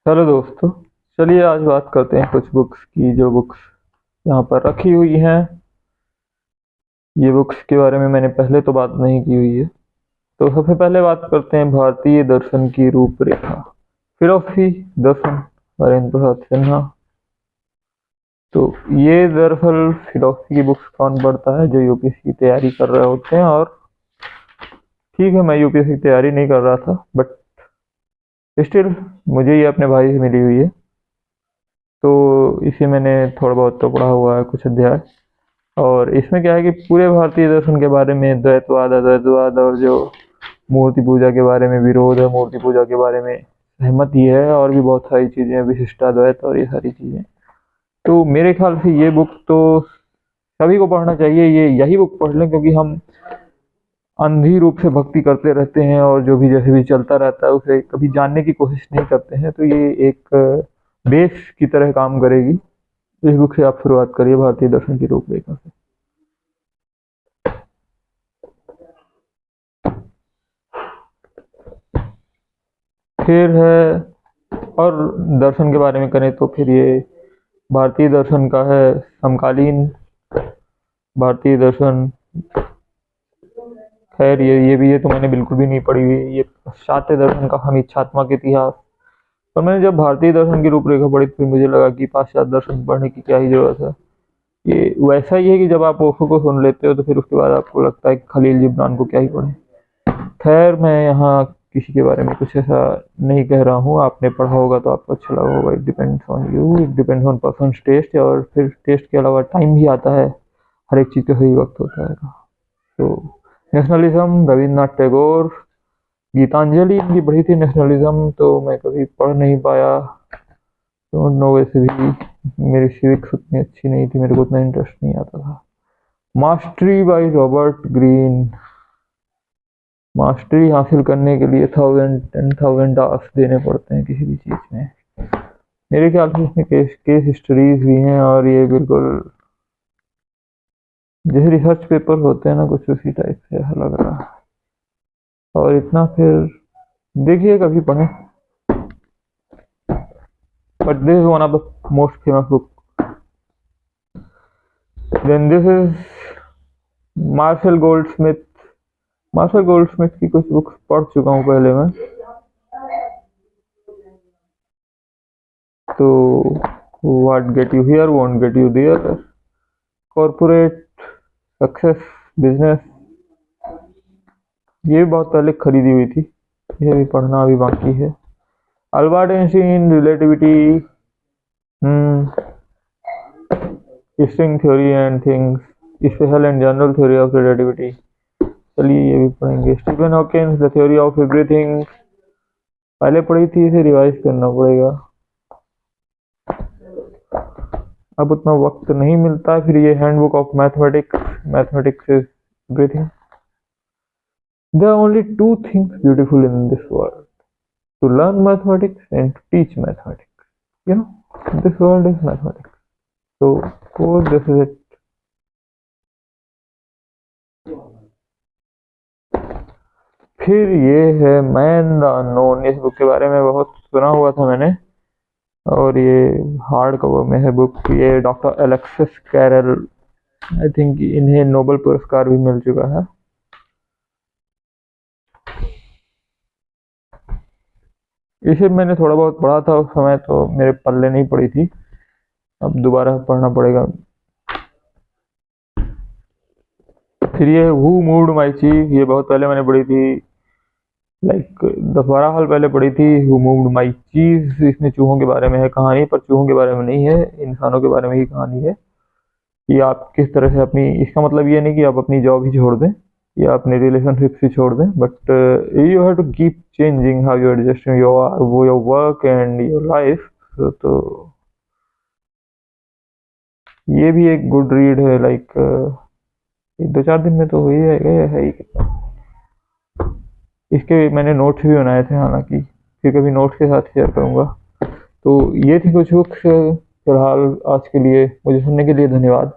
Hello दोस्तों। चलिए आज बात करते हैं कुछ बुक्स की जो बुक्स यहाँ पर रखी हुई हैं। ये बुक्स के बारे में मैंने पहले तो बात नहीं की हुई है। तो सबसे पहले बात करते हैं भारतीय दर्शन की रूपरेखा। फिलोसफी दर्शन, हरेंद्र प्रसाद सिन्हा। तो ये दरअसल फिलोसफी की बुक्स कौन पढ़ता है? जो यूपीएससी की तैयारी कर रहे होते हैं। और ठीक है, मैं यूपीएससी की तैयारी नहीं कर रहा था, बट स्टिल मुझे ये अपने भाई से मिली हुई है। तो इसे मैंने थोड़ा बहुत तो पढ़ा हुआ है, कुछ अध्याय। और इसमें क्या है कि पूरे भारतीय दर्शन के बारे में द्वैतवाद, अद्वैतवाद और जो मूर्ति पूजा के बारे में विरोध है, मूर्ति पूजा के बारे में सहमति है, और भी बहुत सारी चीज़ें, विशिष्टाद्वैत और ये सारी चीज़ें। तो मेरे ख्याल से ये बुक तो सभी को पढ़ना चाहिए। ये यही बुक पढ़ लें, क्योंकि हम अंधी रूप से भक्ति करते रहते हैं और जो भी जैसे भी चलता रहता है उसे कभी जानने की कोशिश नहीं करते हैं। तो ये एक बेस की तरह काम करेगी। इस बुक से आप शुरुआत करिए, भारतीय दर्शन की रूपरेखा से। फिर है, और दर्शन के बारे में करें तो फिर ये भारतीय दर्शन का है समकालीन भारतीय दर्शन। खैर ये भी है तो मैंने बिल्कुल भी नहीं पढ़ी हुई। ये पाश्चात्य दर्शन का समीक्षात्मक इतिहास। पर मैंने जब भारतीय दर्शन की रूपरेखा पढ़ी तो फिर मुझे लगा कि पाश्चात्य दर्शन पढ़ने की क्या ही जरूरत है। ये वैसा ही है कि जब आप ओशो को सुन लेते हो तो फिर उसके बाद आपको लगता है कि खलील जिब्रान को क्या ही पढ़े। खैर, मैं यहाँ किसी के बारे में कुछ ऐसा नहीं कह रहा हूँ। आपने पढ़ा होगा तो आपको अच्छा लगा होगा। It depends on you, it depends on person test. और फिर टेस्ट के अलावा टाइम भी आता है, हर एक चीज़ का सही वक्त होता है। तो नेशनलिज्म, रविन्द्रनाथ टैगोर, गीतांजलि इनकी पढ़ी थी। नेशनलिज्म तो मैं कभी पढ़ नहीं पाया, डोंट नो। वैसे भी मेरी सिविक्स उतनी अच्छी नहीं थी, मेरे को उतना इंटरेस्ट नहीं आता था। Mastery by Robert Greene. Mastery हासिल करने के लिए 1000 टास्क देने पड़ते हैं किसी भी चीज़ में। मेरे ख्याल से इसमें केस केस हिस्ट्रीज भी हैं, और ये बिल्कुल जैसे रिसर्च पेपर होते हैं ना, कुछ उसी टाइप से ऐसा लग रहा है। और इतना फिर देखिए, कभी पढ़ें। But this is one of the most famous book. Then this is Marshall Goldsmith. Marshall Goldsmith की कुछ बुक्स पढ़ चुका हूँ पहले मैं। तो what get you here won't get you there, corporate success, business. ये भी बहुत पहले खरीदी हुई थी, ये भी पढ़ना अभी बाकी है। Albert Einstein, relativity, string theory and things, special and general theory of relativity. चलिए ये भी पढ़ेंगे। Stephen Hawkins, the theory of everything. पहले पढ़ी थी, इसे रिवाइज करना पड़ेगा, अब उतना वक्त नहीं मिलता। फिर ये handbook of mathematics, mathematics is everything. There are only two things beautiful in this world: to learn mathematics and to teach mathematics. You know, this world is mathematics. So, this is it. फिर ये है man the unknown. इस book के बारे में बहुत सुना हुआ था मैंने, और ये हार्ड कवर में है बुक। ये doctor Alexis Carrel, I think इन्हें नोबेल पुरस्कार भी मिल चुका है। इसे मैंने थोड़ा बहुत पढ़ा था उस समय, तो मेरे पल्ले नहीं पड़ी थी, अब दोबारा पढ़ना पड़ेगा। फिर ये हु मूव्ड माई चीज। ये बहुत पहले मैंने पढ़ी थी, लाइक 10-12 साल पहले पढ़ी थी। हु मूव्ड माई चीज। इसमें चूहों के बारे में है कहानी, पर चूहों के बारे में नहीं है, इंसानों के बारे में ही कहानी है कि आप किस तरह से अपनी, इसका मतलब ये नहीं कि आप अपनी जॉब ही छोड़ दें या अपने रिलेशनशिप ही छोड़ दें, but you have to keep changing how you adjusting your work and your life. तो ये भी एक गुड रीड है, लाइक 2-4 दिन में तो हो ही जाएगा, या है ही कितना। इसके मैंने नोट्स भी बनाए थे, हालांकि फिर कभी नोट्स के साथ शेयर करूंगा। तो ये थी कुछ बुक्स। फिलहाल आज के लिए मुझे सुनने के लिए धन्यवाद।